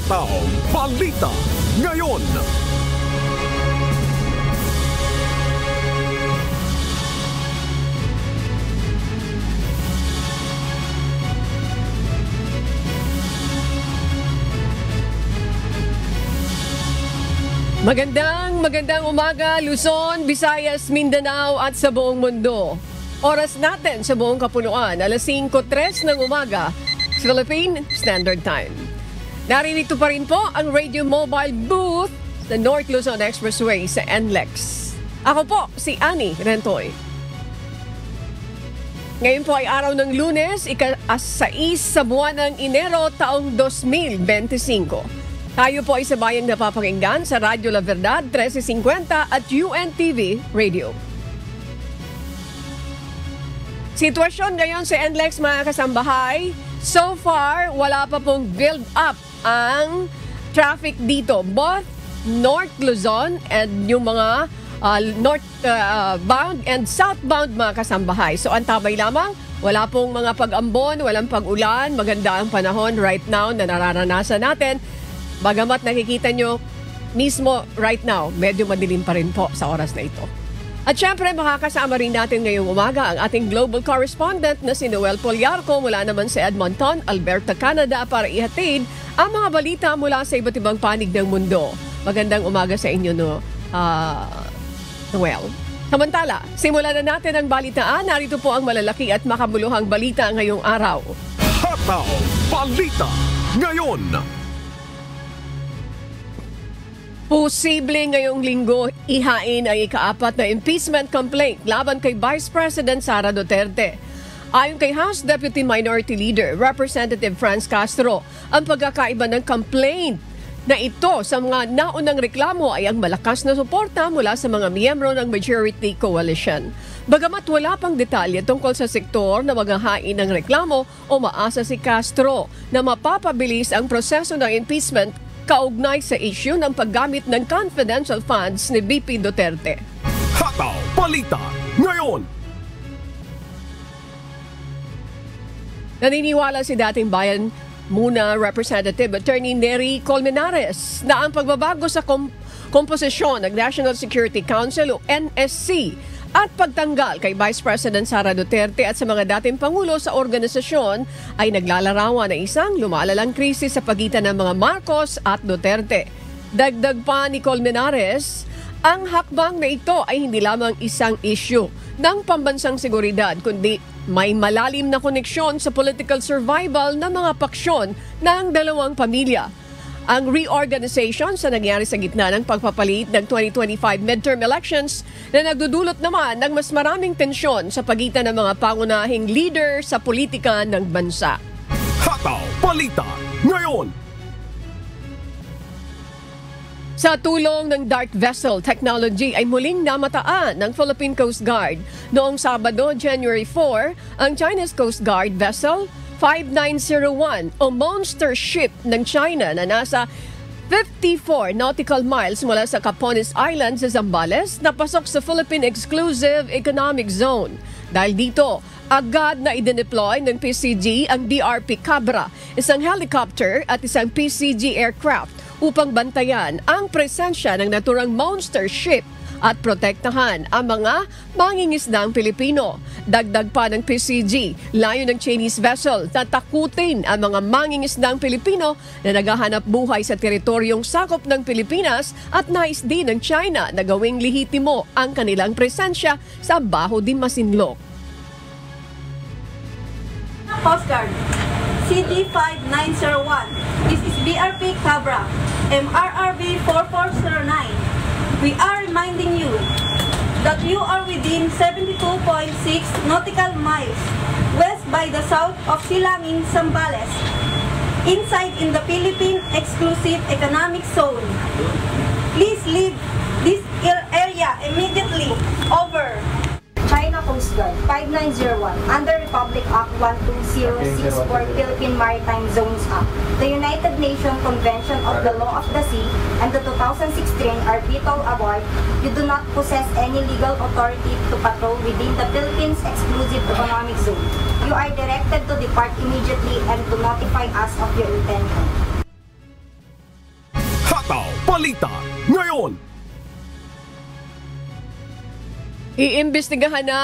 Hataw Balita ngayon. Magandang umaga, Luzon, Visayas, Mindanao at sa buong mundo. Oras natin sa buong kapuluan, alas 5:03 ng umaga, Philippine Standard Time. Naririto pa rin po ang radio mobile booth sa North Luzon Expressway sa NLEX. Ako po, si Annie Rentoy. Ngayon po ay araw ng Lunes, ika-6 sa buwan ng Enero taong 2025. Tayo po ay sabayang napapakinggan sa Radyo La Verdad 1350 at UNTV Radio. Sitwasyon ngayon sa NLEX mga kasambahay, so far wala pa pong build up ang traffic dito. Both North Luzon and yung mga northbound and southbound mga kasambahay. So ang tabay lamang, wala pong mga pag-ambon, walang pag-ulan, maganda ang panahon right now na nararanasan natin. Bagamat nakikita nyo mismo right now, medyo madilim pa rin po sa oras na ito. At syempre, makakasama rin natin ngayong umaga ang ating global correspondent na si Noel Poliarco mula naman sa Edmonton, Alberta, Canada para ihatid ang mga balita mula sa iba't ibang panig ng mundo. Magandang umaga sa inyo, Noel. Samantala, simulan na natin ang balitaan. Narito po ang malalaki at makabuluhang balita ngayong araw. Hataw Balita ngayon. Posible ngayong linggo ihain ang ika-4 na impeachment complaint laban kay Vice President Sara Duterte. Ayon kay House Deputy Minority Leader Representative Franz Castro, ang pagkakaiba ng complaint na ito sa mga naunang reklamo ay ang malakas na suporta mula sa mga miyembro ng majority coalition. Bagamat wala pang detalye tungkol sa sektor na maghahain ng reklamo, umaasa si Castro na mapapabilis ang proseso ng impeachment kaugnay sa issue ng paggamit ng confidential funds ni VP Duterte. Hataw Balita ngayon. Naniniwala si dating bayan muna Representative Attorney Nery Colmenares na ang pagbabago sa komposisyon ng National Security Council o NSC at pagtanggal kay Vice President Sara Duterte at sa mga dating pangulo sa organisasyon ay naglalarawan ng isang lumalalang krisis sa pagitan ng mga Marcos at Duterte. Dagdag pa ni Colmenares, ang hakbang na ito ay hindi lamang isang issue ng pambansang seguridad kundi may malalim na koneksyon sa political survival ng mga paksyon ng dalawang pamilya. Ang reorganization sa nangyari sa gitna ng pagpapalit ng 2025 midterm elections na nagdudulot naman ng mas maraming tensyon sa pagitan ng mga pangunahing leader sa politika ng bansa. Hataw Balita ngayon. Sa tulong ng dark vessel technology ay muling namataan ng Philippine Coast Guard. Noong Sabado, January 4, ang Chinese Coast Guard vessel 5901 o monster ship ng China na nasa 54 nautical miles mula sa Capones Island sa Zambales napasok sa Philippine Exclusive Economic Zone. Dahil dito, agad na i-deploy ng PCG ang DRP Cabra, isang helicopter at isang PCG aircraft upang bantayan ang presensya ng naturang monster ship at protektahan ang mga mangingisdang Pilipino. Dagdag pa ng PCG, layo ng Chinese vessel na takutin ang mga mangingisdang Pilipino na naghahanap buhay sa teritoryong sakop ng Pilipinas at nais din ng China na gawing lehitimo ang kanilang presensya sa Baho de Masinloc. Coast Guard, CD5901. This is BRP Cabra, MRRB 4409. We are reminding you that you are within 72.6 nautical miles west by the south of Silangin, Zambales, inside in the Philippine Exclusive Economic Zone. Please leave this area immediately. Over. China Coast Guard 5901 under Republic Act 12064 Philippine Maritime Zones Act, the United Nations Convention of the Law of the Sea, and the 2016 Arbitral Award. You do not possess any legal authority to patrol within the Philippines Exclusive Economic Zone. You are directed to depart immediately and to notify us of your intention. Balita Ngayon. Iimbestigahan na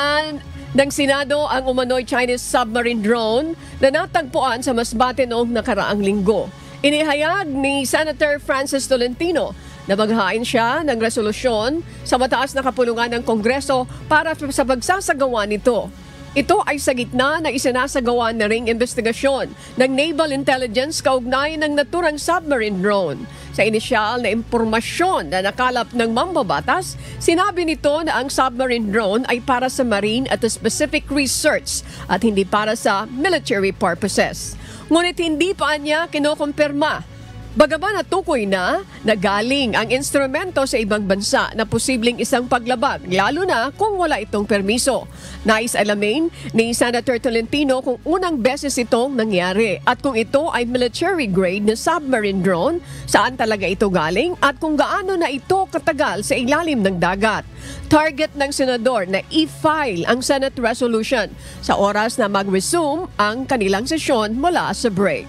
ng Senado ang umano'y Chinese submarine drone na natagpuan sa Masbate noong nakaraang linggo. Inihayag ni Senator Francis Tolentino na maghain siya ng resolusyon sa mataas na kapulungan ng Kongreso para sa pagsasagawa nito. Ito ay sa gitna na isinasagawa na ring investigasyon ng Naval Intelligence kaugnay ng naturang submarine drone. Sa inisyal na impormasyon na nakalap ng mambabatas, sinabi nito na ang submarine drone ay para sa marine at specific research at hindi para sa military purposes. Ngunit hindi pa niya kinokumpirma. Bagaman natukoy na galing ang instrumento sa ibang bansa na posibleng isang paglabag, lalo na kung wala itong permiso. Nais alamin ni Senator Tolentino kung unang beses itong nangyari at kung ito ay military grade na submarine drone, saan talaga ito galing at kung gaano na ito katagal sa ilalim ng dagat. Target ng senador na i-file ang Senate resolution sa oras na mag-resume ang kanilang sesyon mula sa break.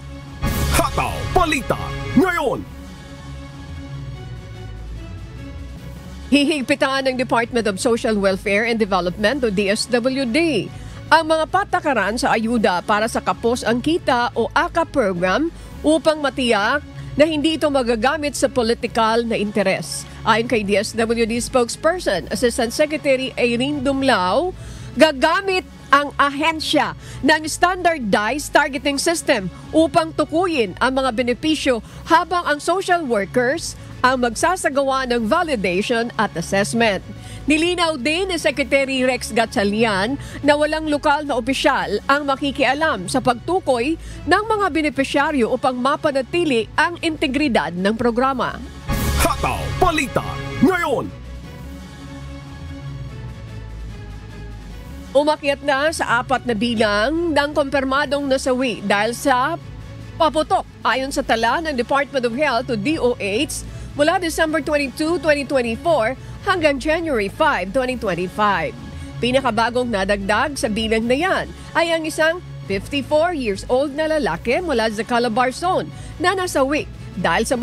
Hataw Balita Ngayon. Hihigpitan ng Department of Social Welfare and Development o DSWD ang mga patakaran sa ayuda para sa Kapos ang Kita o AKA program upang matiyak na hindi ito magagamit sa political na interes. Ayon kay DSWD spokesperson, Assistant Secretary Irene Dumlao, gagamit ang ahensya ng standardized targeting system upang tukuyin ang mga benepisyo habang ang social workers ang magsasagawa ng validation at assessment. Nilinaw din ni Secretary Rex Gatchalian na walang lokal na opisyal ang makikialam sa pagtukoy ng mga benepisyaryo upang mapanatili ang integridad ng programa. Hataw Balita Ngayon. Umakyat na sa 4 na bilang ng kumpirmadong nasawi dahil sa paputok ayon sa tala ng Department of Health o DOH mula December 22, 2024 hanggang January 5, 2025. Pinakabagong nadagdag sa bilang na yan ay ang isang 54 years old na lalaki mula sa Calabar Zone na nasawi dahil sa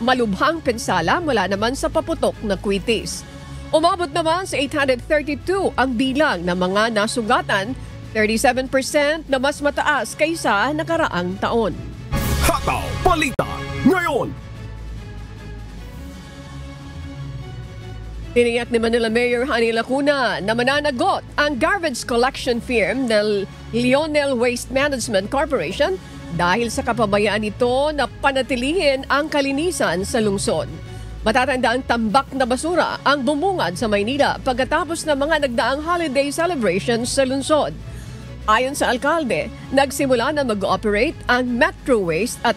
malubhang pinsala mula naman sa paputok na kwitis. Umabot naman sa 832 ang bilang ng mga nasugatan, 37% na mas mataas kaysa nakaraang taon. Hataw Balita Ngayon. Tiniyak ni Manila Mayor Hani Lacuna na mananagot ang garbage collection firm ng Lionel Waste Management Corporation dahil sa kapabayaan nito na panatilihin ang kalinisan sa lungsod. Matatandaang tambak na basura ang bumungad sa Maynila pagkatapos ng mga nagdaang holiday celebrations sa lungsod. Ayon sa alkalde, nagsimula na mag-ooperate ang Metro Waste at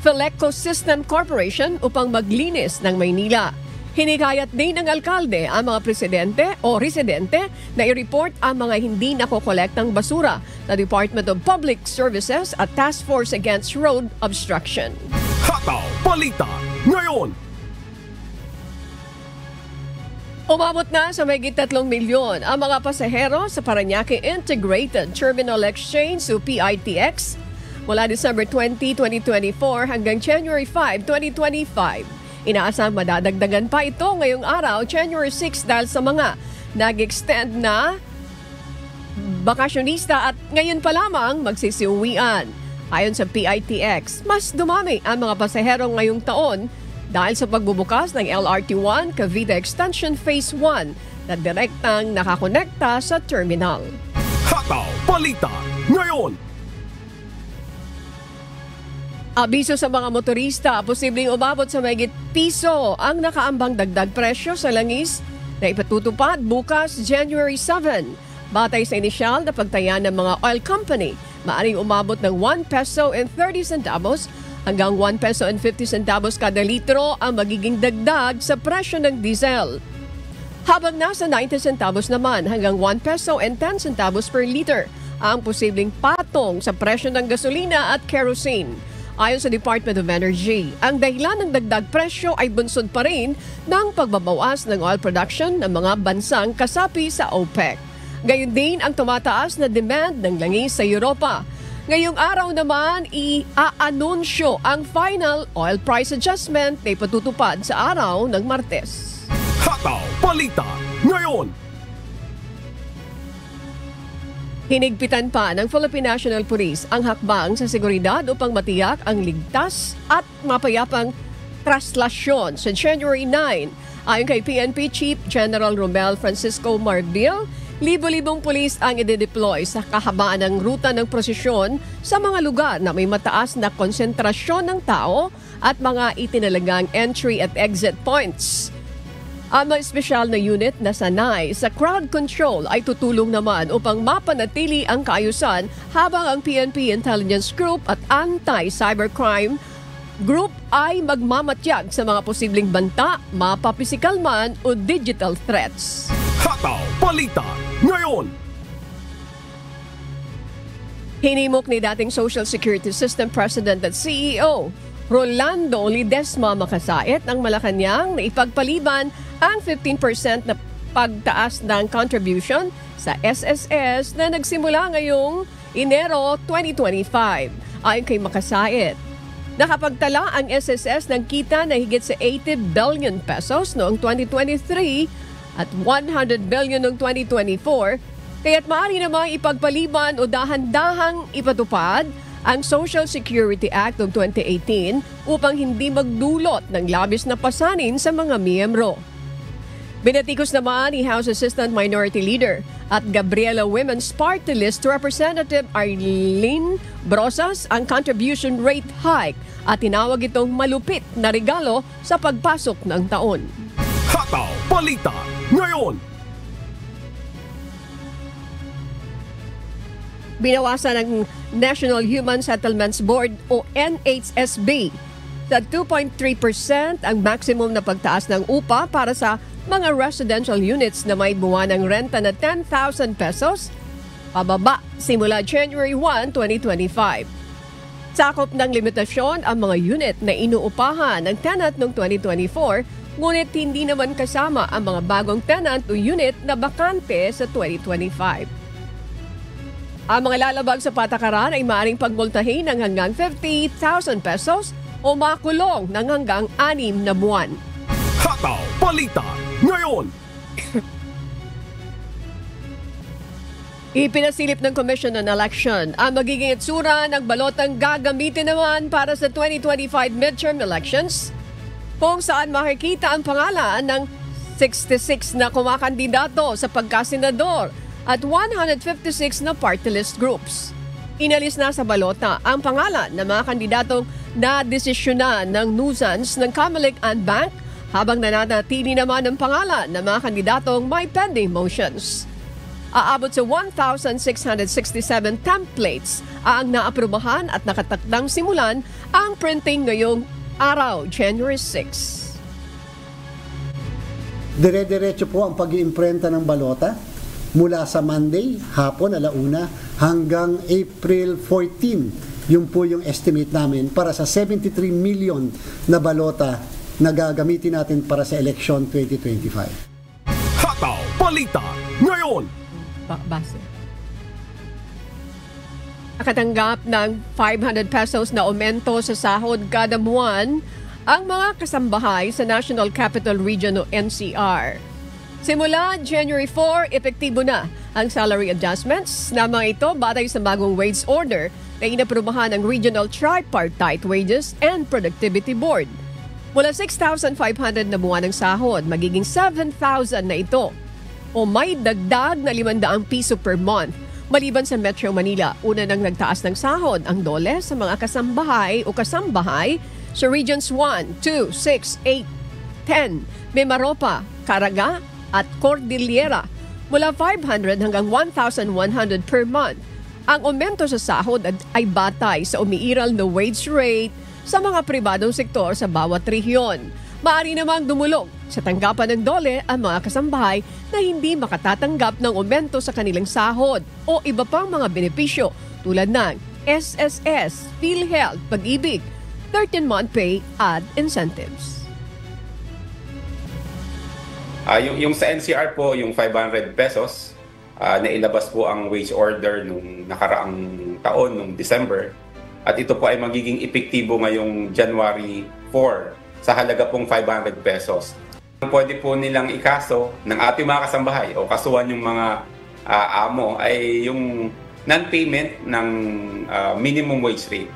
Philco System Corporation upang maglinis ng Maynila. Hinikayat din ng alkalde ang mga presidente o residente na i-report ang mga hindi nakokolektang basura sa Department of Public Services at Task Force Against Road Obstruction. Hataw Balita Ngayon. Umabot na sa mahigit 3 milyon ang mga pasahero sa Parañaque Integrated Terminal Exchange o PITX mula December 20, 2024 hanggang January 5, 2025. Inaasang madadagdagan pa ito ngayong araw, January 6 dahil sa mga nag-extend na bakasyonista at ngayon pa lamang magsisiuwian. Ayon sa PITX, mas dumami ang mga pasahero ngayong taon dahil sa pagbubukas ng LRT-1 Cavite Extension Phase 1 na direktang nakakonekta sa terminal. Hataw Balita Ngayon. Abiso sa mga motorista, posibleng umabot sa mahigit piso ang nakaambang dagdag presyo sa langis na ipatutupad bukas January 7. Batay sa inisyal na pagtaya ng mga oil company, maaaring umabot ng 1 peso and 30 centavos hanggang 1 peso and 50 centavos kada litro ang magiging dagdag sa presyo ng diesel. Habang nasa 90 centavos naman hanggang 1 peso and 10 centavos per liter ang posibleng patong sa presyo ng gasolina at kerosene. Ayon sa Department of Energy, ang dahilan ng dagdag presyo ay bunsod pa rin ng pagbabawas ng oil production ng mga bansang kasapi sa OPEC. Gayon din ang tumataas na demand ng langis sa Europa. Ngayong araw naman, i-aanunsyo ang final oil price adjustment na ipatutupad sa araw ng Martes. Hataw Balita ngayon. Hinigpitan pa ng Philippine National Police ang hakbang sa seguridad upang matiyak ang ligtas at mapayapang traslasyon sa January 9. Ayon kay PNP Chief General Romel Francisco Marbil, libo-libong pulis ang i-deploy sa kahabaan ng ruta ng prosesyon sa mga lugar na may mataas na konsentrasyon ng tao at mga itinalagang entry at exit points. Ang mga espesyal na unit na sanay sa crowd control ay tutulong naman upang mapanatili ang kaayusan habang ang PNP Intelligence Group at Anti-Cybercrime Group ay magmamatyag sa mga posibleng banta, mapapisikal man o digital threats. Hataw Balita ngayon. Hinimok ni dating Social Security System President at CEO Rolando Ledesma Makasait ng Malacanang na ipagpaliban ang 15% na pagtaas ng contribution sa SSS na nagsimula ngayong Enero 2025. Ayon kay Makasait, nakapagtala ang SSS ng kita na higit sa 80 billion pesos noong 2023 at 100 billion noong 2024, kaya't maaari namang ipagpaliban o dahan-dahang ipatupad ang Social Security Act of 2018 upang hindi magdulot ng labis na pasanin sa mga miyembro. Binatikos naman ni House Assistant Minority Leader at Gabriela Women's Party List Representative Arlene Brosas ang contribution rate hike at tinawag itong malupit na regalo sa pagpasok ng taon. Hataw Balita ngayon. Binawasan ng National Human Settlements Board o NHSB sa 2.3% ang maximum na pagtaas ng upa para sa mga residential units na may buwanang renta na 10,000 pesos pababa simula January 1, 2025. Sakop ng limitasyon ang mga unit na inuupahan ng tenant noong 2024, ngunit hindi naman kasama ang mga bagong tenant o unit na bakante sa 2025. Ang mga lalabag sa patakaran ay maaaring pagmultahin ng hanggang 50,000 pesos o makulong ng hanggang 6 na buwan. Hataw Balita ngayon. Ipinasilip ng Commission on Election ang magiging itsura ng balotang gagamitin naman para sa 2025 midterm elections, kung saan makikita ang pangalan ng 66 na kumakandidato sa pagkasenador at 156 na party list groups. Inalis na sa balota ang pangalan ng mga kandidatong nadesisyonan ng nuisance ng Comelec and Bank, habang nananatili naman ang pangalan ng mga kandidatong may pending motions. Aabot sa 1,667 templates ang naaprubahan at nakatakdang simulan ang printing ngayong araw, January 6. Dire-diretso po ang pag-iimprenta ng balota mula sa Monday, hapon, 1:00 hanggang April 14. Yun po yung estimate namin para sa 73 million na balota na gagamitin natin para sa election 2025. Hataw Balita ngayon. Base. Nakatanggap ng 500 pesos na aumento sa sahod kada buwan ang mga kasambahay sa National Capital Region o NCR. Simula January 4, epektibo na ang salary adjustments na mga ito batay sa bagong wage order na inaprubahan ng Regional Tripartite Wages and Productivity Board. Mula 6,500 na buwan ng sahod, magiging 7,000 na ito o may dagdag na 500 piso per month. Maliban sa Metro Manila, una nang nagtaas ng sahod ang DOLE sa mga kasambahay o kasambahay sa Regions 1, 2, 6, 8, 10, Mimaropa, Caraga at Cordillera mula 500 hanggang 1,100 per month. Ang aumento sa sahod ay batay sa umiiral na wage rate sa mga pribadong sektor sa bawat rehiyon. Maaari namang dumulog sa tanggapan ng DOLE ang mga kasambahay na hindi makatatanggap ng aumento sa kanilang sahod o iba pang mga benepisyo tulad ng SSS, PhilHealth, Pag-ibig, 13-month pay at incentives. Yung sa NCR po, yung 500 pesos, nailabas po ang wage order nung nakaraang taon, nung December. At ito po ay magiging epektibo ngayong January 4 sa halaga pong 500 pesos. Pwede po nilang ikaso ng ating mga kasambahay o kasuhan yung mga amo ay yung non-payment ng minimum wage rate.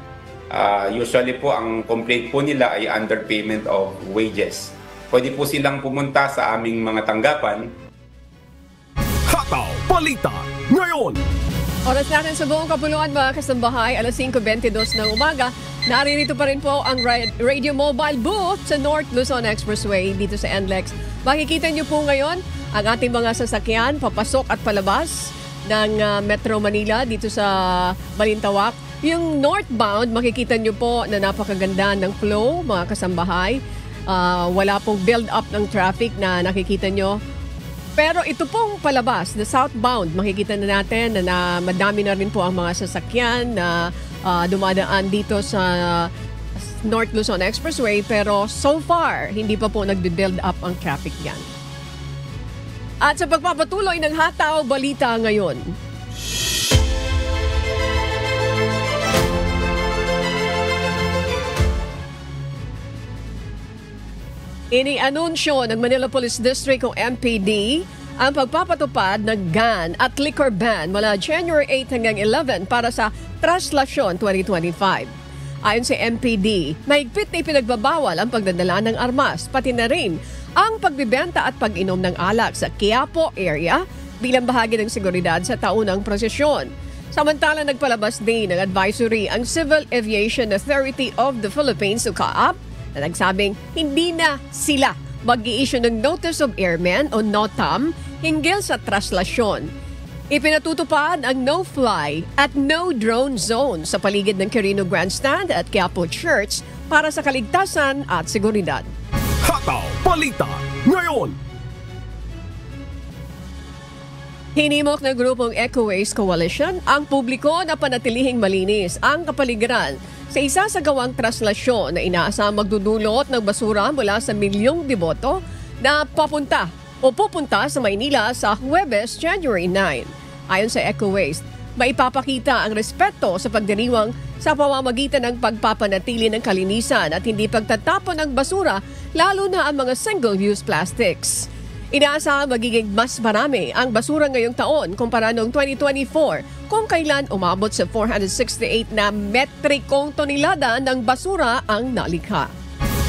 Usually po ang complaint po nila ay underpayment of wages. Pwede po silang pumunta sa aming mga tanggapan. Hataw Balita ngayon. Oras natin sa buong kapuluan mga kasambahay, alas 5:22 ng umaga. Naririto pa rin po ang Radio Mobile booth sa North Luzon Expressway dito sa NLEX. Makikita niyo po ngayon ang ating mga sasakyan papasok at palabas ng Metro Manila dito sa Balintawak. Yung northbound, makikita niyo po na napakaganda ng flow mga kasambahay. Wala pong build-up ng traffic na nakikita niyo. Pero ito pong palabas, the southbound, makikita na natin na madami na rin po ang mga sasakyan na dumadaan dito sa North Luzon Expressway. Pero so far, hindi pa po nagbe-build up ang traffic yan. At sa pagpapatuloy ng Hataw Balita ngayon, ini-anunsyo ng Manila Police District o MPD ang pagpapatupad ng gun at liquor ban mula January 8 hanggang 11 para sa Traslasyon 2025. Ayon sa MPD, mahigpit na ipinagbabawal ang pagdadala ng armas, pati na rin ang pagbibenta at pag-inom ng alak sa Quiapo area bilang bahagi ng seguridad sa taunang prosesyon. Samantala, nagpalabas din ng advisory ang Civil Aviation Authority of the Philippines o CAAP na nagsabing hindi na sila mag-i-issue ng Notice of Airmen o NOTAM hinggil sa traslasyon. Ipinatutupad ang no-fly at no-drone zone sa paligid ng Quirino Grandstand at Quiapo Church para sa kaligtasan at seguridad. Hataw Balita ngayon. Hinimok ng grupong Eco Waste Coalition ang publiko na panatilihing malinis ang kapaligiran sa isa sa gawang traslasyon na inaasang magdudulot ng basura mula sa milyong deboto na pupunta sa Maynila sa Huwebes, January 9. Ayon sa Eco Waste, maipapakita ang respeto sa pagdiriwang sa pamamagitan ng pagpapanatili ng kalinisan at hindi pagtatapon ng basura, lalo na ang mga single-use plastics. Inaasahang magiging mas marami ang basura ngayong taon kumpara noong 2024 kung kailan umabot sa 468 na metrikong tonelada ng basura ang nalikha.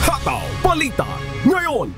Hataw Balita ngayon.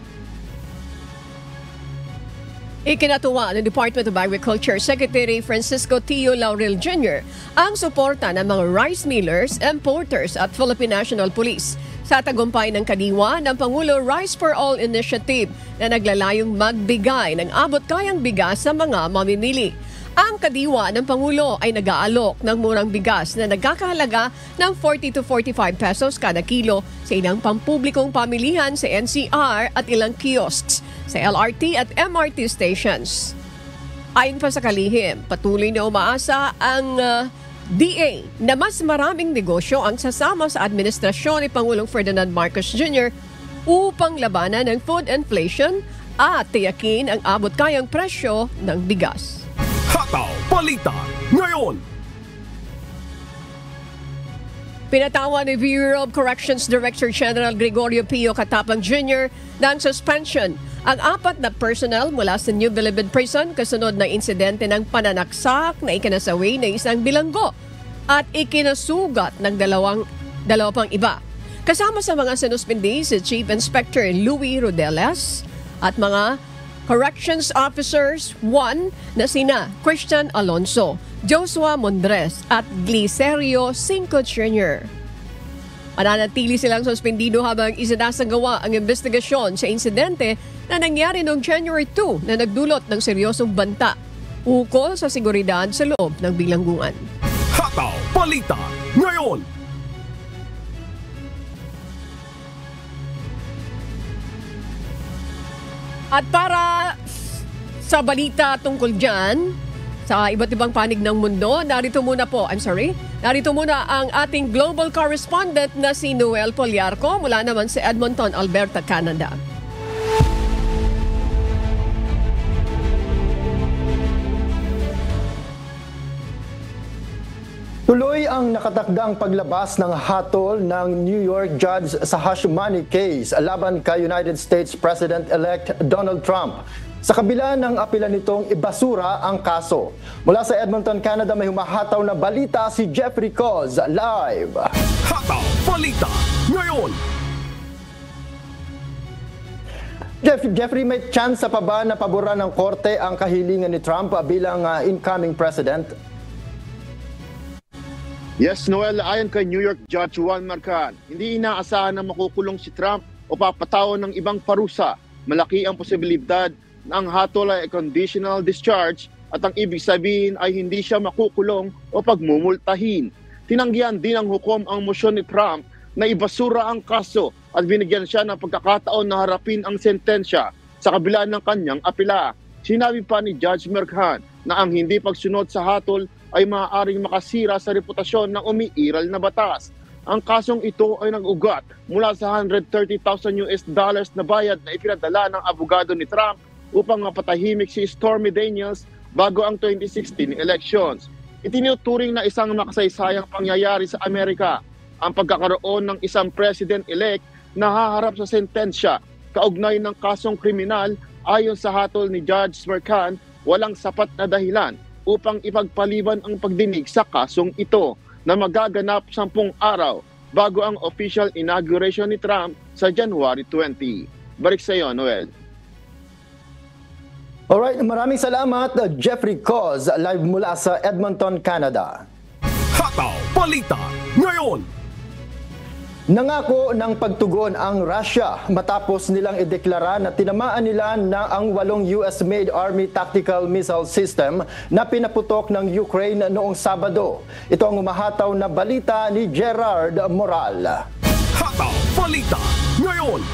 Ikinatuwa ng Department of Agriculture Secretary Francisco Tio Laurel Jr. ang suporta ng mga rice millers, importers at Philippine National Police sa tagumpay ng kadiwa ng Pangulo Rice for All Initiative na naglalayong magbigay ng abot-kayang bigas sa mga mamimili. Ang kadiwa ng Pangulo ay nag-aalok ng murang bigas na nagkakahalaga ng 40 to 45 pesos kada kilo sa ilang pampublikong pamilihan sa NCR at ilang kiosks sa LRT at MRT stations. Ayon pa sa kalihim, patuloy na umaasa ang DA na mas maraming negosyo ang sasama sa administrasyon ni Pangulong Ferdinand Marcos Jr. upang labanan ng food inflation at tiyakin ang abot-kayang presyo ng bigas. Hataw Balita ngayon. Pinatawan ni Bureau of Corrections Director General Gregorio Pio Katapang Jr. ng suspension ang 4 na personnel mula sa New Bilibid Prison kasunod na insidente ng pananaksak na ikinasawi ng isang bilanggo at ikinasugat ng dalawa pang iba. Kasama sa mga sinuspindi si Chief Inspector Louis Rodelas at mga corrections officers 1 na sina Christian Alonso, Joshua Mondres at Glicerio Cinco Jr. Mananatili silang suspendido habang isinasagawa ang investigasyon sa insidente na nangyari noong January 2 na nagdulot ng seryosong banta ukol sa seguridad sa loob ng bilangguan. Hataw Balita ngayon. At para sa balita tungkol dyan, sa iba't ibang panig ng mundo, narito muna ang ating global correspondent na si Noel Poliarco mula naman sa Edmonton, Alberta, Canada. Tuloy ang nakatakdang paglabas ng hatol ng New York judge sa hush money case laban kay United States President-elect Donald Trump. Sa kabila ng apela nitong ibasura ang kaso. Mula sa Edmonton, Canada, may humahataw na balita si Jeffrey Coz live. Hataw Balita ngayon. Jeffrey, may chance pa ba na paboran ng korte ang kahilingan ni Trump bilang incoming president? Yes, Noel, ayon kay New York Judge Juan Marcan, hindi inaasahan na makukulong si Trump o papatawan ng ibang parusa. Malaki ang posibilidad na ang hatol ay conditional discharge at ang ibig sabihin ay hindi siya makukulong o pagmumultahin. Tinanggihan din ng hukom ang mosyon ni Trump na ibasura ang kaso at binigyan siya ng pagkakataon na harapin ang sentensya sa kabila ng kanyang apela. Sinabi pa ni Judge Marcan na ang hindi pagsunod sa hatol ay maaaring makasira sa reputasyon ng umiiral na batas. Ang kasong ito ay nag-ugat mula sa $130,000 na bayad na ipinadala ng abogado ni Trump upang mapatahimik si Stormy Daniels bago ang 2016 elections. Itinuturing na isang makasaysayang pangyayari sa Amerika ang pagkakaroon ng isang president-elect na haharap sa sentensya kaugnay ng kasong kriminal. Ayon sa hatol ni Judge Marcan, walang sapat na dahilan upang ipagpaliban ang pagdinig sa kasong ito na magaganap 10 araw bago ang official inauguration ni Trump sa January 20. Balik sa iyo, Noel. Alright, maraming salamat, Jeffrey Coz, live mula sa Edmonton, Canada. Hataw Balita ngayon. Nangako ng pagtugon ang Russia matapos nilang ideklara na tinamaan nila na ang 8 US-made Army Tactical Missile System na pinaputok ng Ukraine noong Sabado. Ito ang umahataw na balita ni Gerard Moral. Hataw Balita ngayon.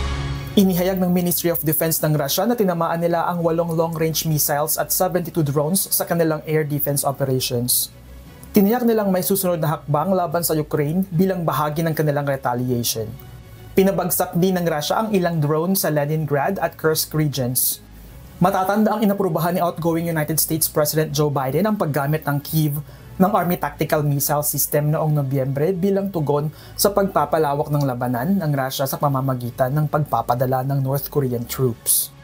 Inihayag ng Ministry of Defense ng Russia na tinamaan nila ang 8 long-range missiles at 72 drones sa kanilang air defense operations. Tiniyak nilang may susunod na hakbang laban sa Ukraine bilang bahagi ng kanilang retaliation. Pinabagsak din ng Russia ang ilang drone sa Leningrad at Kursk regions. Matatanda ang inaprubahan ni outgoing United States President Joe Biden ang paggamit ng Kyiv ng Army Tactical Missile System noong Nobyembre bilang tugon sa pagpapalawak ng labanan ng Russia sa pamamagitan ng pagpapadala ng North Korean troops.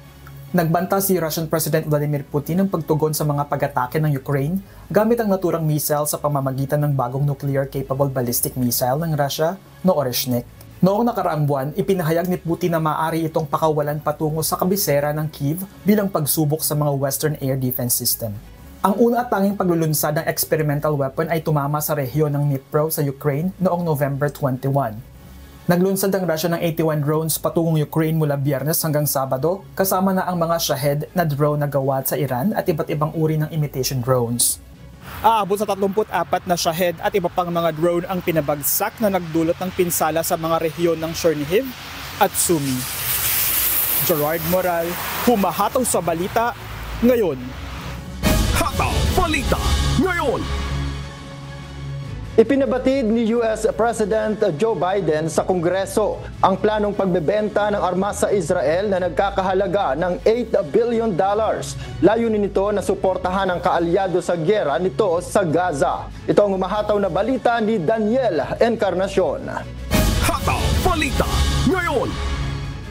Nagbanta si Russian President Vladimir Putin ng pagtugon sa mga pag-atake ng Ukraine gamit ang naturang missile sa pamamagitan ng bagong nuclear-capable ballistic missile ng Russia na Oreshnik. Noong nakaraang buwan, ipinahayag ni Putin na maaari itong pakawalan patungo sa kabisera ng Kyiv bilang pagsubok sa mga Western air defense system. Ang una at tanging paglulunsad ng experimental weapon ay tumama sa rehiyon ng Dnipro sa Ukraine noong November 21. Naglunsad ang Russia ng 81 drones patungong Ukraine mula Biyernes hanggang Sabado, kasama na ang mga Shahed na drone na gawa sa Iran at iba't ibang uri ng imitation drones. Aabot sa 34 na Shahed at iba pang mga drone ang pinabagsak na nagdulot ng pinsala sa mga rehiyon ng Chernihiv at Sumy. Gerard Moral, humahataw sa balita ngayon. Hataw Balita ngayon. Ipinabatid ni US President Joe Biden sa Kongreso ang planong pagbebenta ng armas sa Israel na nagkakahalaga ng $8 billion. Layunin nito na suportahan ang kaalyado sa gyera nito sa Gaza. Ito ang umahataw na balita ni Daniel Encarnacion. Hataw Balita ngayon.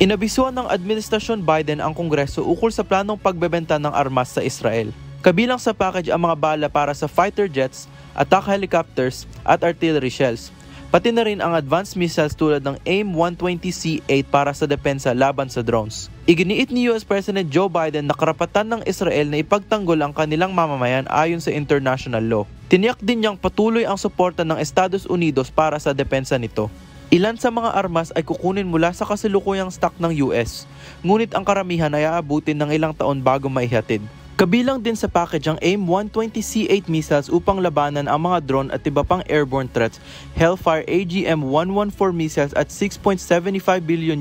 Inabisuan ng Administrasyon Biden ang Kongreso ukol sa planong pagbebenta ng armas sa Israel. Kabilang sa package ang mga bala para sa fighter jets, attack helicopters at artillery shells. Pati na rin ang advanced missiles tulad ng AIM-120C8 para sa depensa laban sa drones. Iginiit ni US President Joe Biden na karapatan ng Israel na ipagtanggol ang kanilang mamamayan ayon sa international law. Tiniyak din niyang patuloy ang suporta ng Estados Unidos para sa depensa nito. Ilan sa mga armas ay kukunin mula sa kasalukuyang stock ng US, ngunit ang karamihan ay aabutin ng ilang taon bago maihatid. Kabilang din sa package ang AIM-120C8 missiles upang labanan ang mga drone at iba pang airborne threats, Hellfire AGM-114 missiles at $6.75 billion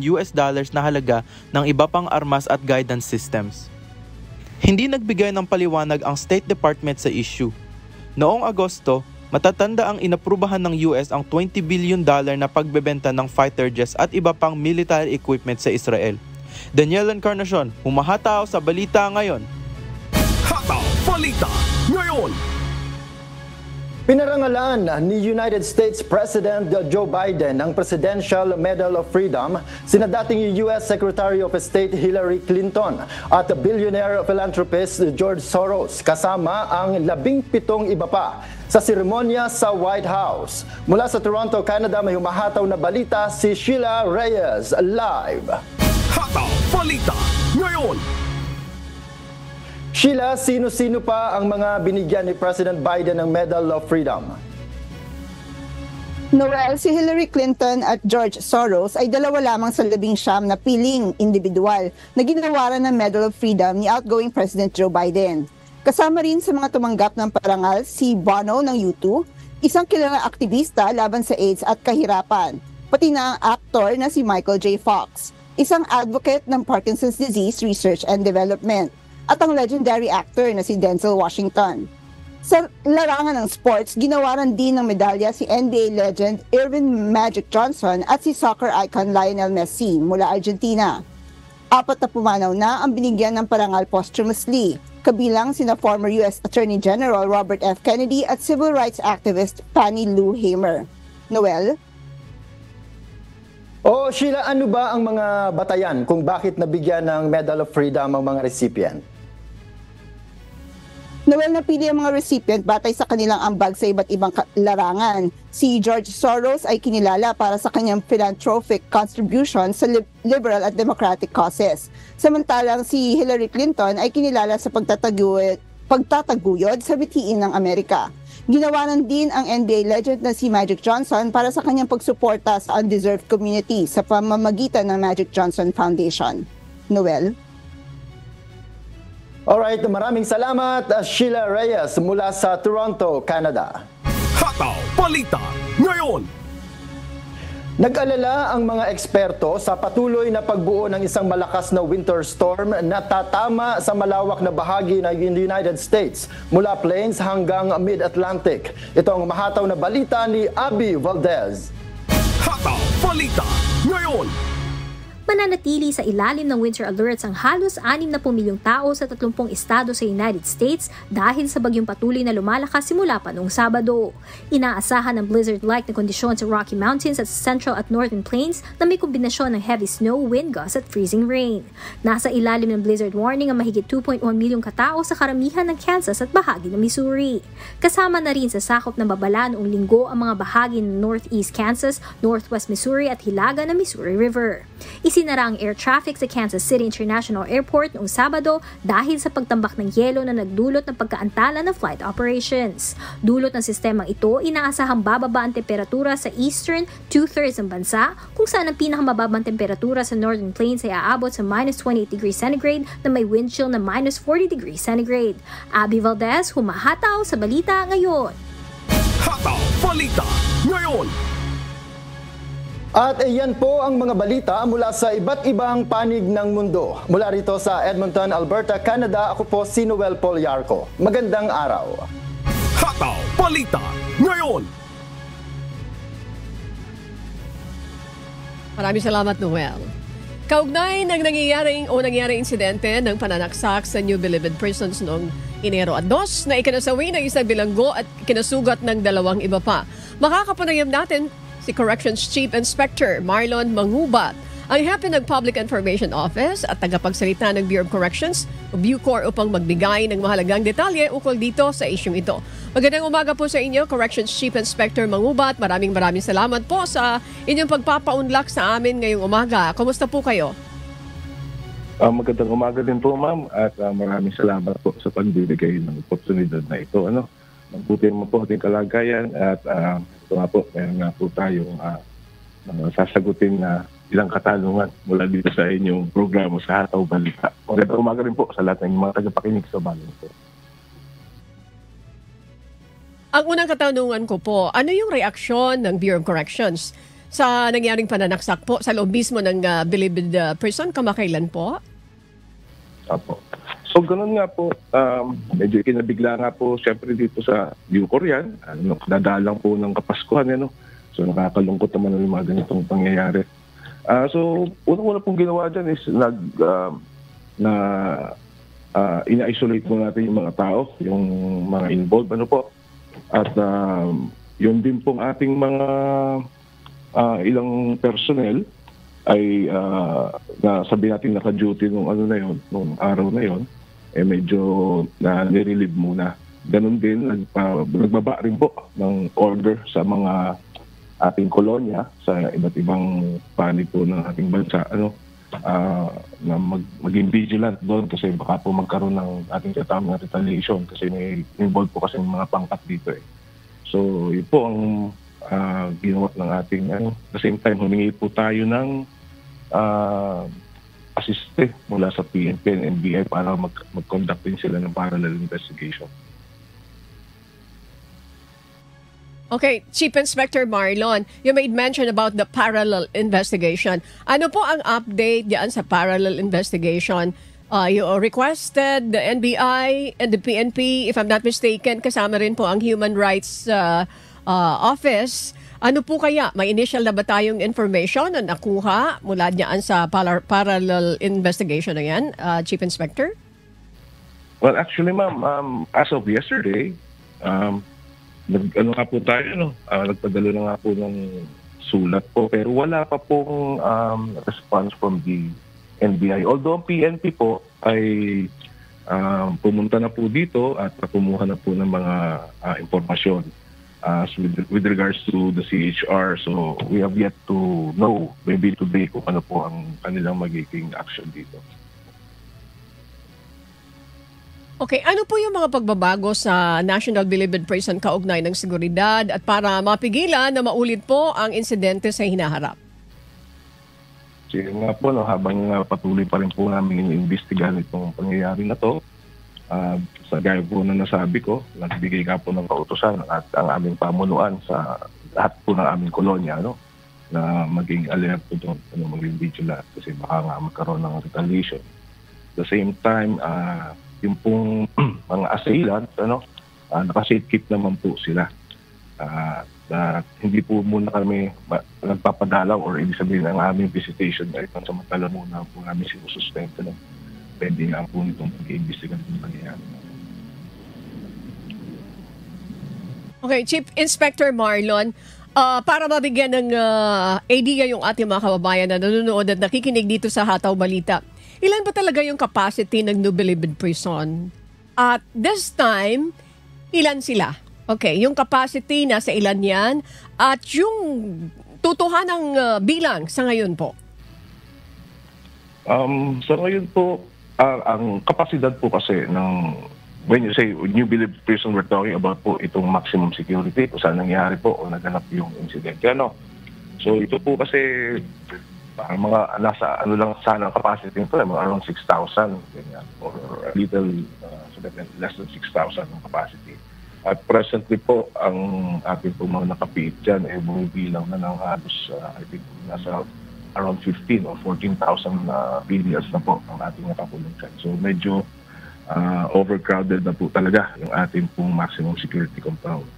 na halaga ng iba pang armas at guidance systems. Hindi nagbigay ng paliwanag ang State Department sa issue. Noong Agosto, matatanda ang inaprubahan ng US ang $20 billion na pagbebenta ng fighter jets at iba pang military equipment sa Israel. Daniel Encarnacion, humahataw sa balita ngayon. Hataw Balita ngayon. Pinarangalan ni United States President Joe Biden ang Presidential Medal of Freedom sina dating U.S. Secretary of State Hillary Clinton at billionaire philanthropist George Soros kasama ang 17 iba pa sa seremonya sa White House. Mula sa Toronto, Canada, may humahataw na balita si Sheila Reyes live. Hataw Balita ngayon. Sheila, sino-sino pa ang mga binigyan ni President Biden ng Medal of Freedom? Noel, si Hillary Clinton at George Soros ay dalawa lamang sa 19 na piling individual na ginawaran ng Medal of Freedom ni outgoing President Joe Biden. Kasama rin sa mga tumanggap ng parangal si Bono ng U2, isang kilalang aktivista laban sa AIDS at kahirapan, pati na ang aktor na si Michael J. Fox, isang advocate ng Parkinson's Disease Research and Development, at ang legendary actor na si Denzel Washington. Sa larangan ng sports, ginawaran din ng medalya si NBA legend Earvin Magic Johnson at si soccer icon Lionel Messi mula Argentina. 4 na pumanaw na ang binigyan ng parangal posthumously, kabilang sina former U.S. Attorney General Robert F. Kennedy at civil rights activist Fannie Lou Hamer. Noel? Sheila, ano ba ang mga batayan kung bakit nabigyan ng Medal of Freedom ang mga recipient? Noel, napili ang mga recipient batay sa kanilang ambag sa iba't ibang larangan. Si George Soros ay kinilala para sa kanyang philanthropic contribution sa liberal at democratic causes. Samantalang si Hillary Clinton ay kinilala sa pagtataguyod sa bitiin ng Amerika. Ginawaran din ang NBA legend na si Magic Johnson para sa kanyang pagsuporta sa undeserved community sa pamamagitan ng Magic Johnson Foundation. Noel? Alright, maraming salamat, Sheila Reyes mula sa Toronto, Canada. Hataw Balita ngayon. Nag-alala ang mga eksperto sa patuloy na pagbuo ng isang malakas na winter storm na tatama sa malawak na bahagi ng United States mula plains hanggang mid-Atlantic. Ito ang mahataw na balita ni Abby Valdez. Hataw Balita ngayon. Mananatili sa ilalim ng winter alerts ang halos 60 milyong tao sa 30 estado sa United States dahil sa bagyong patuloy na lumalakas simula pa noong Sabado. Inaasahan ng blizzard-like na kondisyon sa Rocky Mountains at Central at Northern Plains na may kombinasyon ng heavy snow, wind gusts at freezing rain. Nasa ilalim ng blizzard warning ang mahigit 2.1 milyong katao sa karamihan ng Kansas at bahagi ng Missouri. Kasama na rin sa sakop ng babala noong linggo ang mga bahagi ng Northeast Kansas, Northwest Missouri at hilaga ng Missouri River. Isinara ang air traffic sa Kansas City International Airport noong Sabado dahil sa pagtambak ng yelo na nagdulot ng pagkaantala ng flight operations. Dulot ng sistemang ito, inaasahang bababa ang temperatura sa eastern 2/3 ng bansa, kung saan ang pinakamababang temperatura sa Northern Plains ay aabot sa -28 degrees centigrade na may wind chill na -40 degrees centigrade. Abby Valdez, humahataw sa balita ngayon. Hataw Balita ngayon. At iyan po ang mga balita mula sa iba't ibang panig ng mundo. Mula rito sa Edmonton, Alberta, Canada, ako po si Noel Poliarco. Magandang araw. Hataw Balita ngayon. Maraming salamat, Noel. Kaugnay ng nangyaring insidente ng pananaksak sa New Bilibid Prisons noong Enero 2 na ikinasawi ng isang bilanggo at kinasugat ng 2 iba pa. Makakapanayam natin si Corrections Chief Inspector Marlon Mangubat, ang hepe ng Public Information Office at tagapagsalita ng Bureau of Corrections o Bucor upang magbigay ng mahalagang detalye ukol dito sa isyung ito. Magandang umaga po sa inyo, Corrections Chief Inspector Mangubat. Maraming salamat po sa inyong pagpapaunlak sa amin ngayong umaga. Kumusta po kayo? Magandang umaga din po, ma'am, at maraming salamat po sa pagbibigay ng oportunidad na ito. Magbuti mo po ating kalagayan at ito nga po, meron nga po tayong sasagutin na ilang katanungan mula dito sa inyong programa sa Hataw Balita. Magandang umaga rin po sa lahat ng mga tagapakinig sa bayan po. Ang unang katanungan ko po, ano yung reaksyon ng Bureau of Corrections sa nangyaring pananaksak po sa loob mismo ng Bilibid Prison kamakailan po? Apo. So ganun nga po, medyo kinabigla nga po siyempre dito sa Bucor yan. Dadalang po ng Kapaskuhan. So nakakalungkot naman ng mga ganitong pangyayari. So unang-una pong ginawa dyan is ina-isolate mo natin yung mga tao, yung mga involved. At yun din pong ating mga ilang personnel ay sabi natin naka-duty nung nung araw na yon, medyo nirelieve muna. Ganun din, nagbaba rin po ng order sa mga ating kolonya sa iba't ibang panig po ng ating bansa na maging vigilant doon kasi baka po magkaroon ng ating katamang retaliation kasi may involved po kasi mga pangkat dito eh. So yun po ang ginawa ng ating the same time humingi po tayo ng assiste mula sa PNP and NBI para mag-conduct din sila ng parallel investigation. Okay, Chief Inspector Marlon, you made mention about the parallel investigation. Ano po ang update diyan sa parallel investigation? You requested the NBI and the PNP, if I'm not mistaken, kasama rin po ang Human Rights Office. Ano po kaya? May initial na ba tayong information na nakuha mula diyan sa parallel investigation na yan, Chief Inspector? Well, actually, ma'am, as of yesterday, nga po tayo, nagpadalo na nga po ng sulat po, pero wala pa pong response from the NBI. Although ang PNP po ay pumunta na po dito at kumuha na po ng mga impormasyon with regards to the CHR. So we have yet to know, maybe today, kung ano po ang kanilang magiging action dito. Okay, ano po yung mga pagbabago sa National Bilibid Prison kaugnay ng seguridad at para mapigilan na maulit po ang insidente sa hinaharap? Sige nga po, habang patuloy pa rin po namin inimbestigahan itong pangyayari na to, sa gaya po na nasabi ko, nagbigay nga po ng kautusan at ang aming pamunuan sa lahat po ng aming kolonya, na maging alert po doon, maging vigilant kasi baka nga magkaroon ng retaliation. At the same time, yung pong mga assailant, naka-safekit naman po sila. Hindi po muna kami nagpapadalaw or ibig sabihin ang aming visitation ay pansamantala muna po namin sinusustento. Pwede nga po nitong pag-iimbestigan ng pangyayari. Okay, Chief Inspector Marlon, para mabigyan ng idea yung ating mga kababayan na nanonood at nakikinig dito sa Hataw Balita, ilan ba talaga yung capacity ng New Bilibid Prison? At this time, ilan sila? Okay, yung capacity nasa ilan yan at yung tutuhanang bilang sa ngayon po? Sa ngayon po, ang kapasidad po kasi ng, when you say New Bilibid Prison, we're talking about po itong maximum security kung saan nangyari po o naganap yung insidente. So ito po kasi mga nasa lang sana ang capacity nito, mga around 6,000 or a little less than 6,000 ang capacity. At presently po, ang ating po mga nakapiit dyan ay bumibilang na ng halos, I think, nasa around 15 or 14,000 PDLs na po ang ating nakakulong dyan. So medyo overcrowded na po talaga yung ating pong maximum security compound.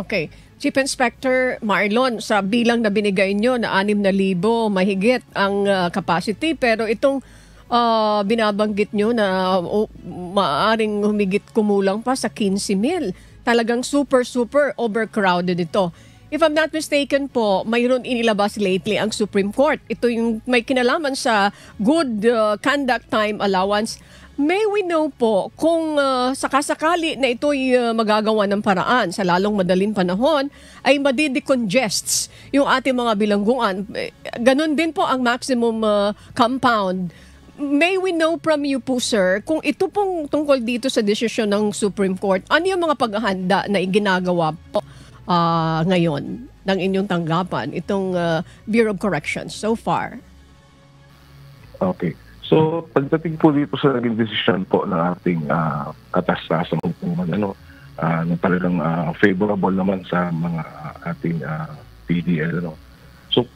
Okay. Chief Inspector Marlon, sa bilang na binigay nyo na 6,000 mahigit ang capacity, pero itong binabanggit nyo na maaaring humigit kumulang pa sa 15,000. Talagang super overcrowded ito. If I'm not mistaken po, mayroon inilabas lately ang Supreme Court. Ito yung may kinalaman sa good conduct time allowance. May we know po kung sakasakali na ito'y magagawa ng paraan sa lalong madaling panahon ay madidecongests yung ating mga bilangguan. Ganon din po ang maximum compound. May we know from you po, sir, kung ito pong tungkol dito sa desisyon ng Supreme Court, ano yung mga paghahanda na iginagawa po ngayon ng inyong tanggapan, itong Bureau of Corrections so far? Okay. So, pagdating po dito sa naging desisyon po ng ating katastasang hukuman, na talagang favorable naman sa mga ating PDL. So,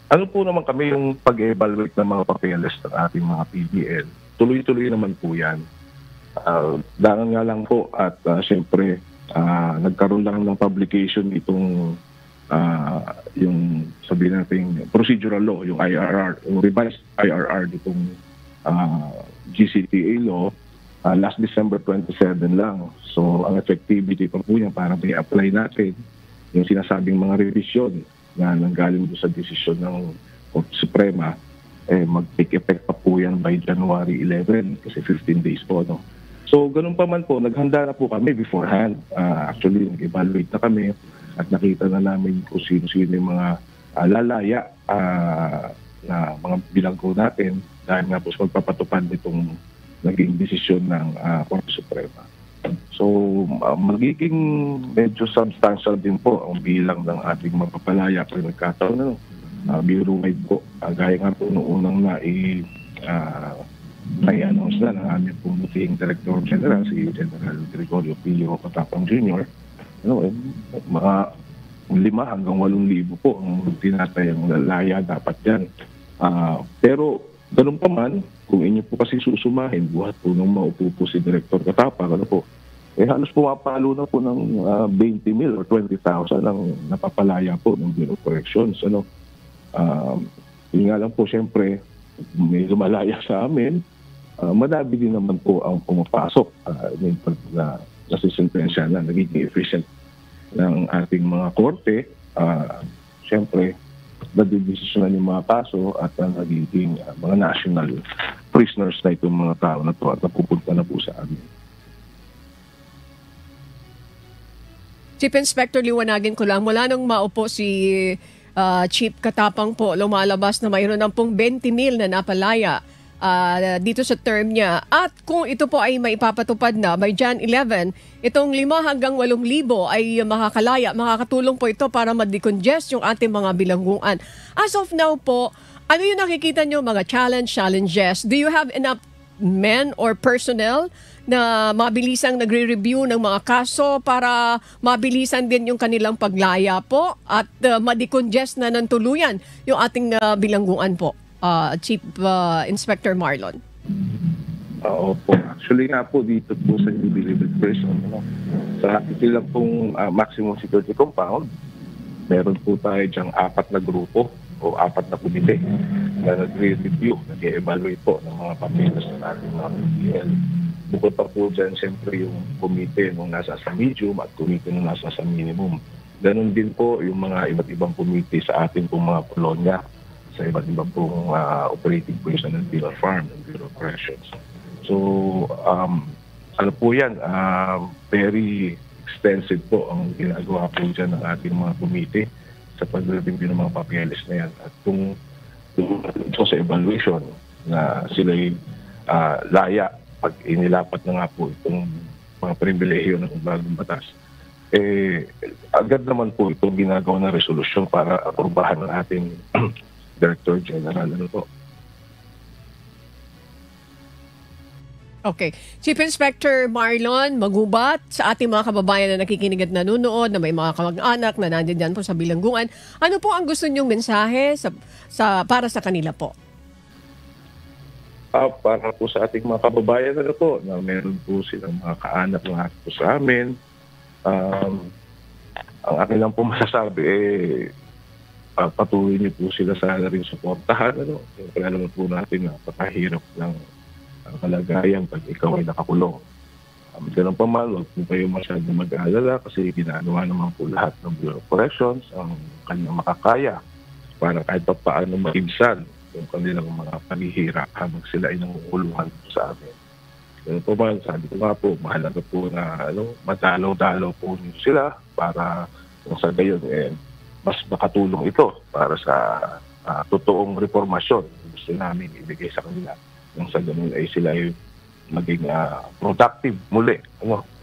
ano po naman kami yung pag-evaluate ng mga papeles ng ating mga PDL? Tuloy-tuloy naman po yan. Dangan nga lang po at siyempre, nagkaroon lang ng publication itong yung sabihin natin procedural law, yung IRR, yung revised IRR ditong GCTA law last December 27 lang. So, ang effectivity pa po niya para may apply natin yung sinasabing mga revision na nanggaling doon sa desisyon ng Korte Suprema, mag-take effect pa po yan by January 11 kasi 15 days po. No? So, ganun pa man po, naghanda na po kami beforehand. Actually, nag-evaluate na kami at nakita na namin kung sino-sino yung mga lalaya na mga bilanggo natin dahil nga po sa magpapatupad nitong naging desisyon ng Korte Suprema. So, magiging medyo substantial din po ang bilang ng ating mapapalaya pag nagkataon na bureau-wide po. Gaya nga po noong unang na-announce na ng aming pumuting Director General, si General Gregorio Pilio Katapang Jr., mga 5 hanggang 8,000 po ang tinatayang lalaya dapat yan. Pero ganun pa man, kung inyo po kasi susumahin, buhat po nung maupo po si Director Katapang, halos pumapalo na po ng 20,000 or 20,000 ang napapalaya po ng Bureau of Corrections. Yun nga lang po, siyempre, may lumalaya sa amin. Madami din naman po ang pumapasok. Nasisintensya na, nagiging efficient ng ating mga korte. Siyempre, nadidesisyonan yung mga kaso at nagiging mga national prisoners na itong mga tao na to at napupunta na po sa amin. Chief Inspector, liwanagin ko lang, mula nung maupo si Chief Katapang po, lumalabas na mayroon ng pong 20,000 na napalaya dito sa term niya. At kung ito po ay maipapatupad na by Jan 11, itong 5 hanggang 8,000 ay makakalaya. Makakatulong po ito para ma-decongest yung ating mga bilangguan. As of now po, ano yung nakikita nyo mga challenges? Do you have enough men or personnel na mabilisang nagre-review ng mga kaso para mabilisan din yung kanilang paglaya po at ma-decongest na ng tuluyan yung ating bilangguan po? Chief Inspector Marlon. Opo. Actually nga po dito po sa New Delivered Prison, sa ilang pong maximum security compound, meron po tayo diyang 4 na grupo o 4 na komite na nagre-review, nag-evaluate po ng mga papeles na natin mga PDL. Bukod pa po dyan, siyempre yung komite nung nasa sa medium at komite nung nasa sa minimum. Ganon din po yung mga iba't ibang komite sa ating pong mga kolonya, sa iba't ibang pong operating position ng Bureau Farm, ng Bureau of Corrections. So, ano po yan, very extensive po ang ginagawa po dyan ng ating mga komite sa pag-review ng mga papeles na yan. At kung ito sa evaluation na sila'y laya, pag inilapat na nga po itong mga pribilehiyo ng bagong batas, agad naman po itong ginagawa ng resolusyon para aprobahan ng ating Director General. Okay. Chief Inspector Marlon Magubat, sa ating mga kababayan na nakikinig at nanonood, na may mga kamag-anak na nandiyan po sa bilangguan, ano po ang gusto niyong mensahe para sa kanila po? Para po sa ating mga kababayan na meron po silang mga kaanak na po sa amin. Ang akin lang po masasabi, patuloy niyo po sila sana rin suportahan. Siyempre alam po natin na napakahirap ng kalagayan pag ikaw ay nakakulong. Ganun pa man, huwag po kayo masyadong mag-aalala kasi ginagawa naman po lahat ng Bureau of Corrections ang kanyang makakaya para kahit pa paano maibsan yung kanilang mga panihira habang sila ay nangukulungan sa amin. Ganun po man, sabi ko nga po, mahalaga po na madalaw-dalaw po niyo sila para sa gayon mas makatulong ito para sa totoong reformasyon gusto namin ibigay sa kanila. Nang sa ganun ay sila ay maging productive muli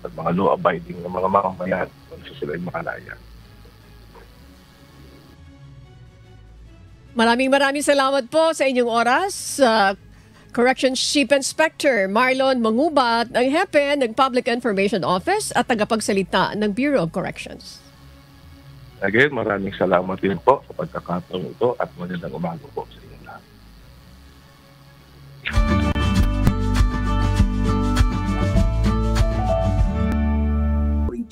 at mga law-abiding na mga mamamayan kung sila ay makalaya. Maraming salamat po sa inyong oras. Corrections Chief Inspector Marlon Magubat, ang hepe ng Public Information Office at tagapagsalita ng Bureau of Corrections. Again, maraming salamat din po sa pagkakataon ito at magandang umaga po sa inyong lahat.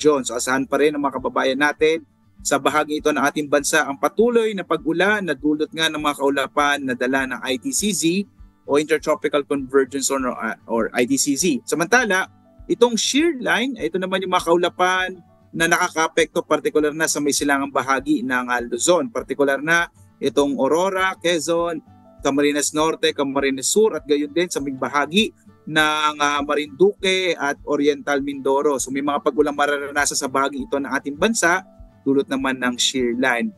So asahan pa rin ang mga kababayan natin sa bahagi ito ng ating bansa ang patuloy na pag-ulan na dulot nga ng mga kaulapan na dala ng ITCZ o Intertropical Convergence Zone or ITCZ. Samantala, itong shear line, ito naman yung mga kaulapan na nakaka-apekto partikular na sa may silangang bahagi ng Luzon. Partikular na itong Aurora, Quezon, Camarines Norte, Camarines Sur at gayon din sa may bahagi ng Marinduque at Oriental Mindoro. So may mga pag-ulang mararanasan sa bahagi ito ng ating bansa dulot naman ng shear line.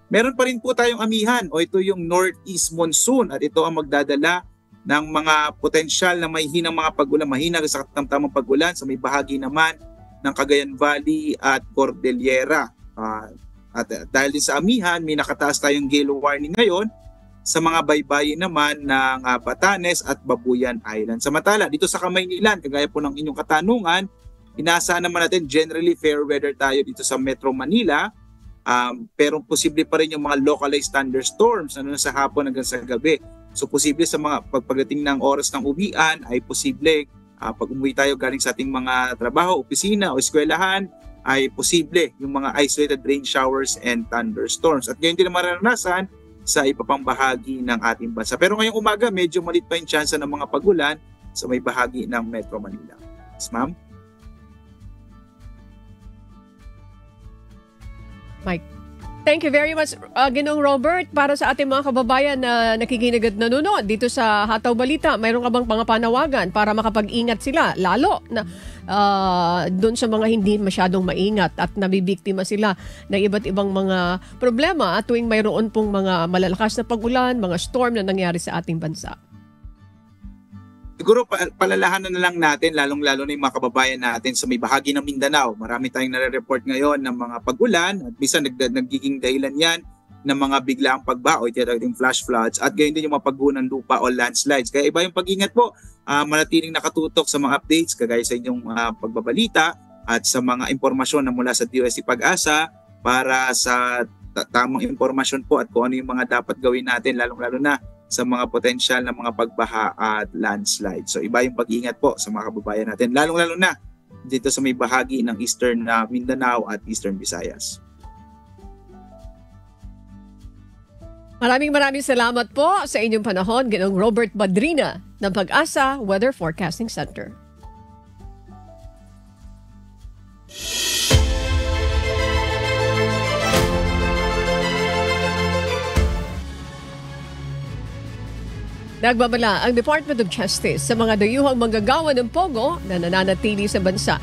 Meron pa rin po tayong amihan o ito yung Northeast Monsoon at ito ang magdadala ng mga potensyal na may hinang mga pag-ulan, mahina sa katamtamang pag-ulan sa may bahagi naman ng Cagayan Valley at Cordillera. At dahil din sa amihan, may nakataas tayong gale warning ngayon sa mga baybayin naman ng Batanes at Babuyan Island. Samantala, dito sa Kamaynilan, kagaya po ng inyong katanungan, inaasahan naman natin generally fair weather tayo dito sa Metro Manila. Pero posible pa rin yung mga localized thunderstorms sa hapon hanggang sa gabi. So posible sa mga pagdating ng oras ng uwian ay posible pag umuwi tayo galing sa ating mga trabaho, opisina o eskwelahan ay posible yung mga isolated rain showers and thunderstorms. At ganyan din ang mararanasan sa iba pang bahagi ng ating bansa. Pero ngayong umaga medyo maliit pa yung chance ng mga pag-ulan sa may bahagi ng Metro Manila. Yes, ma'am? Mike. Thank you very much, Ginoong Robert. Para sa ating mga kababayan na nakikinig at nanonood dito sa Hataw Balita, mayroon ka bang mga panawagan para makapag-ingat sila? Lalo na doon sa mga hindi masyadong maingat at nabibiktima sila ng iba't ibang mga problema at tuwing mayroon pong mga malalakas na pag-ulan, mga storm na nangyari sa ating bansa. Siguro palalahanan na lang natin, lalong-lalo na yung mga kababayan natin sa may bahagi ng Mindanao. Marami tayong nare-report ngayon ng mga pag-ulan at bisa nagiging dahilan yan ng mga biglaang pagbaha o itinating flash floods at gayon din yung mga pagguho ng lupa o landslides. Kaya iba yung pag-ingat po, manatiling nakatutok sa mga updates kagaya sa inyong pagbabalita at sa mga impormasyon na mula sa DOST Pag-asa para sa tamang impormasyon po at kung ano yung mga dapat gawin natin, lalong-lalo na sa mga potensyal na mga pagbaha at landslide. So iba yung pag-iingat po sa mga kababayan natin, lalong-lalo na dito sa may bahagi ng Eastern Mindanao at Eastern Visayas. Maraming salamat po sa inyong panahon, Ginoong Robert Badrina ng Pag-asa Weather Forecasting Center. Nagbabala ang Department of Justice sa mga dayuhang manggagawa ng pogo na nananatili sa bansa.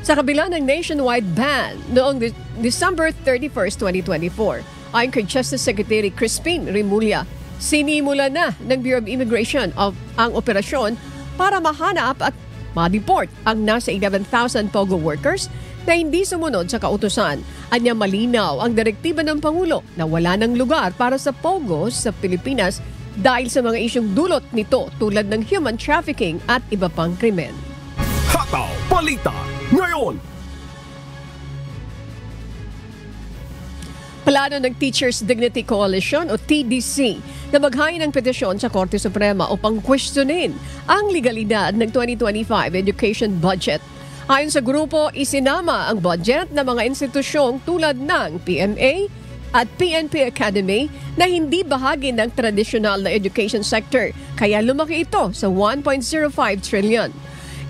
Sa kabila ng nationwide ban noong December 31, 2024, ayon kay Justice Secretary Crispin Remulla, sinimula na ng Bureau of Immigration ang operasyon para mahanap at ma-deport ang nasa 11,000 pogo workers na hindi sumunod sa kautusan. Anya malinaw ang direktiba ng Pangulo na wala ng lugar para sa pogo sa Pilipinas dahil sa mga isyong dulot nito tulad ng human trafficking at iba pang krimen. Hataw Balita ngayon! Plano ng Teachers Dignity Coalition o TDC na maghain ng petisyon sa Korte Suprema upang questionin ang legalidad ng 2025 education budget. Ayon sa grupo, isinama ang budget ng mga institusyong tulad ng PMA at PNP Academy na hindi bahagi ng tradisyonal na education sector, kaya lumaki ito sa 1.05 trillion.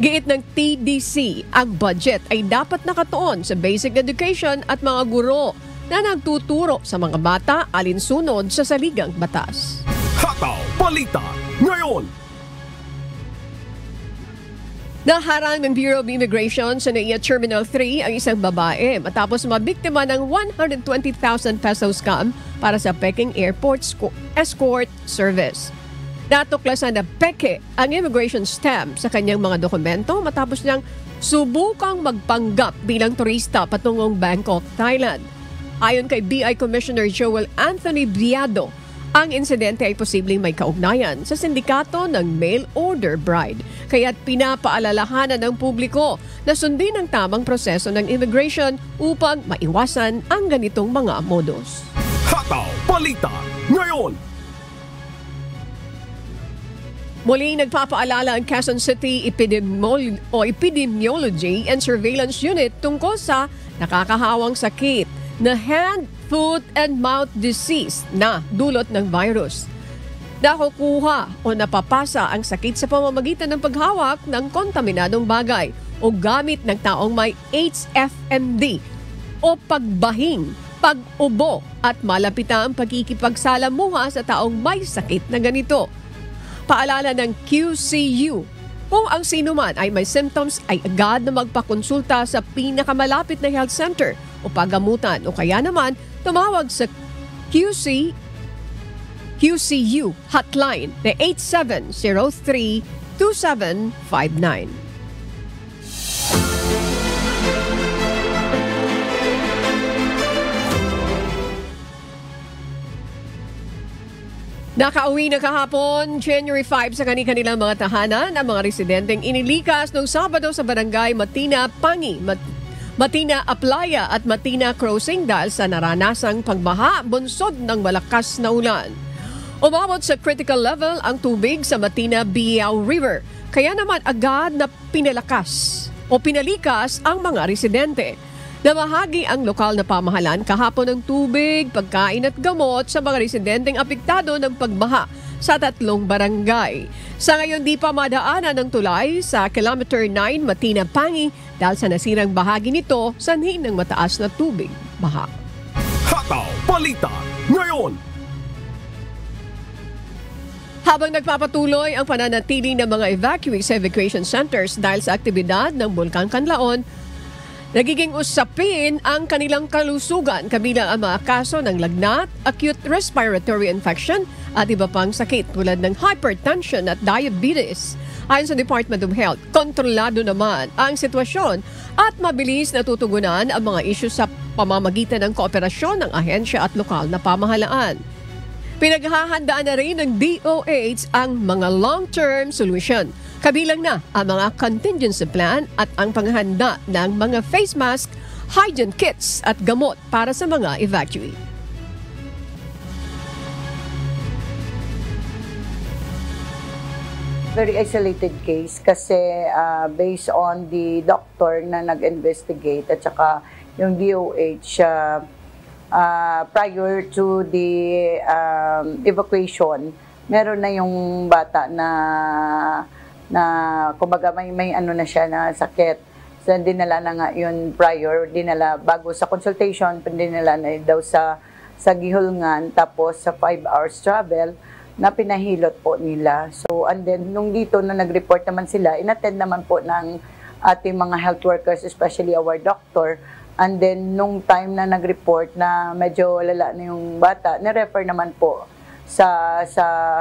Giit ng TDC, ang budget ay dapat nakatuon sa basic education at mga guro na nagtuturo sa mga bata alinsunod sa saligang batas. Hataw Balita ngayon! Naharang ng Bureau of Immigration sa NAIA Terminal 3 ang isang babae matapos mabiktima ng 120,000 peso scam para sa Peking Airport Escort Service. Natuklasan na peke ang immigration stamp sa kanyang mga dokumento matapos niyang subukang magpanggap bilang turista patungong Bangkok, Thailand. Ayon kay BI Commissioner Joel Anthony Biado, ang insidente ay posibleng may kaugnayan sa sindikato ng mail order bride, kaya't pinapaalalahanan ng publiko na sundin ang tamang proseso ng immigration upang maiwasan ang ganitong mga modus. Hataw Balita ngayon! Muling nagpapaalala ang Quezon City Epidemiology and Surveillance Unit tungkol sa nakakahawang sakit na hand, foot, and mouth disease na dulot ng virus. nakukuha o napapasa ang sakit sa pamamagitan ng paghawak ng kontaminadong bagay o gamit ng taong may HFMD o pagbahing, pag-ubo at malapitang pagkikipagsalamuha sa taong may sakit na ganito. Paalala ng QCU, kung ang sinuman ay may symptoms ay agad na magpakonsulta sa pinakamalapit na health center o paggamutan o kaya naman tumawag sa QCU hotline na 8703-2759. Nakauwi na kahapon, January 5 sa kanilang mga tahanan ang mga residenteng inilikas noong Sabado sa barangay Matina Pangi, Matina Aplaya at Matina Crossing dahil sa naranasang pagbaha bunsod ng malakas na ulan. Umabot sa critical level ang tubig sa Matina Biao River, kaya naman agad na pinalikas ang mga residente. Namahagi ang lokal na pamahalan kahapon ng tubig, pagkain at gamot sa mga residenteng apektado ng pagbaha sa 3 barangay. Sa ngayon di pa madaanan ng tulay sa Kilometer 9 Matina Pangi dahil sa nasirang bahagi nito sanhi ng mataas na tubig baha. Hataw Balita ngayon. Habang nagpapatuloy ang pananatili ng mga evacuees sa evacuation centers dahil sa aktibidad ng Bulkan Kanlaon, nagiging usapin ang kanilang kalusugan kabilang ang mga kaso ng lagnat, acute respiratory infection at iba pang sakit tulad ng hypertension at diabetes. Ayon sa Department of Health, kontrolado naman ang sitwasyon at mabilis natutugunan ang mga isyu sa pamamagitan ng kooperasyon ng ahensya at lokal na pamahalaan. Pinaghahandaan na rin ng DOH ang mga long-term solution. Kabilang na ang mga contingency plan at ang paghahanda ng mga face mask, hygiene kits at gamot para sa mga evacuee. Very isolated case kasi based on the doctor na nag-investigate at saka yung DOH prior to the evacuation, meron na yung bata na kumbaga may ano na siya na sakit. So dinala na nga yun prior, dinala bago sa consultation, dinala na daw sa Gihulngan, tapos sa 5 hours travel na pinahilot po nila. So and then nung dito na nag-report naman sila, inattend naman po ng ating mga health workers, especially our doctor. And then nung time na nag-report na medyo lala na yung bata, ni-refer naman po sa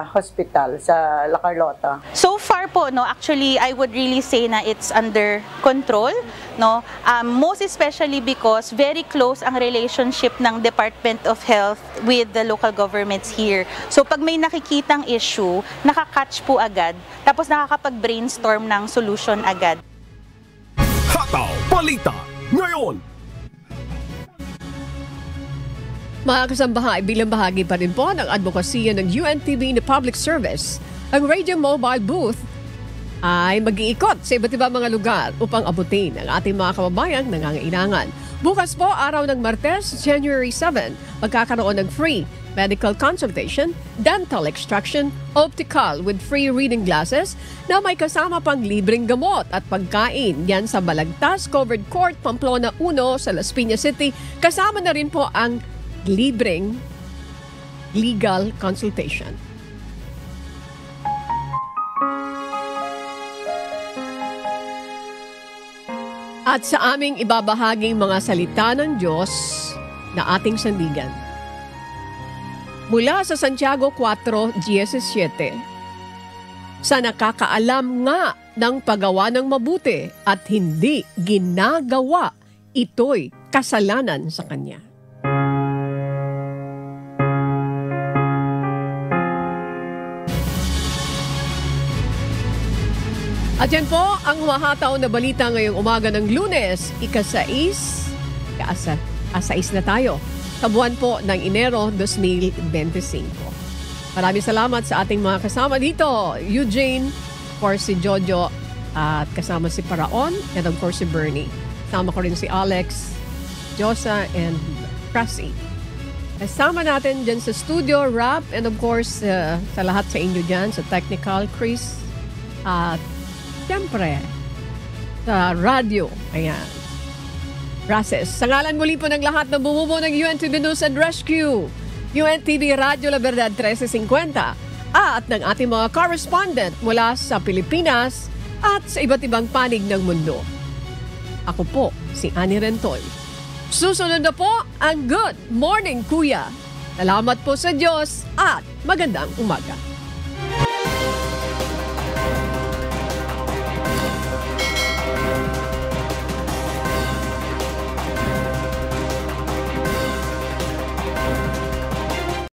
hospital sa La Carlota. So far po actually I would really say na it's under control, most especially because very close ang relationship ng Department of Health with the local governments here. So pag may nakikitang issue, nakakatch po agad, tapos nakakapag-brainstorm ng solution agad. Hataw Balita ngayon. Mga kasambahay, bilang bahagi pa rin po ng advokasya ng UNTV na public service, ang radio mobile booth ay mag-iikot sa iba't ibang mga lugar upang abutin ang ating mga kababayang nangangailangan. Bukas po, araw ng Martes, January 7, magkakaroon ng free medical consultation, dental extraction, optical with free reading glasses na may kasama pang libreng gamot at pagkain. Yan sa Balagtas Covered Court, Pamplona 1 sa Las Piñas City. Kasama na rin po ang libreng legal consultation. At sa aming ibabahaging mga salita ng Diyos na ating sandigan. Mula sa Santiago 4:17, sa nakakaalam nga ng paggawa ng mabuti at hindi ginagawa, ito'y kasalanan sa kanya. At yan po ang humahataw na balita ngayong umaga ng Lunes, ika-6 na tayo, sa buwan po ng Enero 2025. Maraming salamat sa ating mga kasama dito, Eugene, of course si Jojo, at kasama si Paraon, and of course si Bernie. Kasama ko rin si Alex, Josa, and Pressy. Kasama natin dyan sa studio, Rap, and of course, sa lahat sa inyo dyan, sa technical, Chris, at siyempre, sa radio. Ayan. Races. Sa ngalan muli po ng lahat na bumubuo ng UNTV News and Rescue, UNTV Radio La Verdad 1350, at ng ating mga correspondent mula sa Pilipinas at sa iba't ibang panig ng mundo. Ako po, si Annie Rentoy. Susunod na po ang Good Morning Kuya. Salamat po sa Diyos at magandang umaga.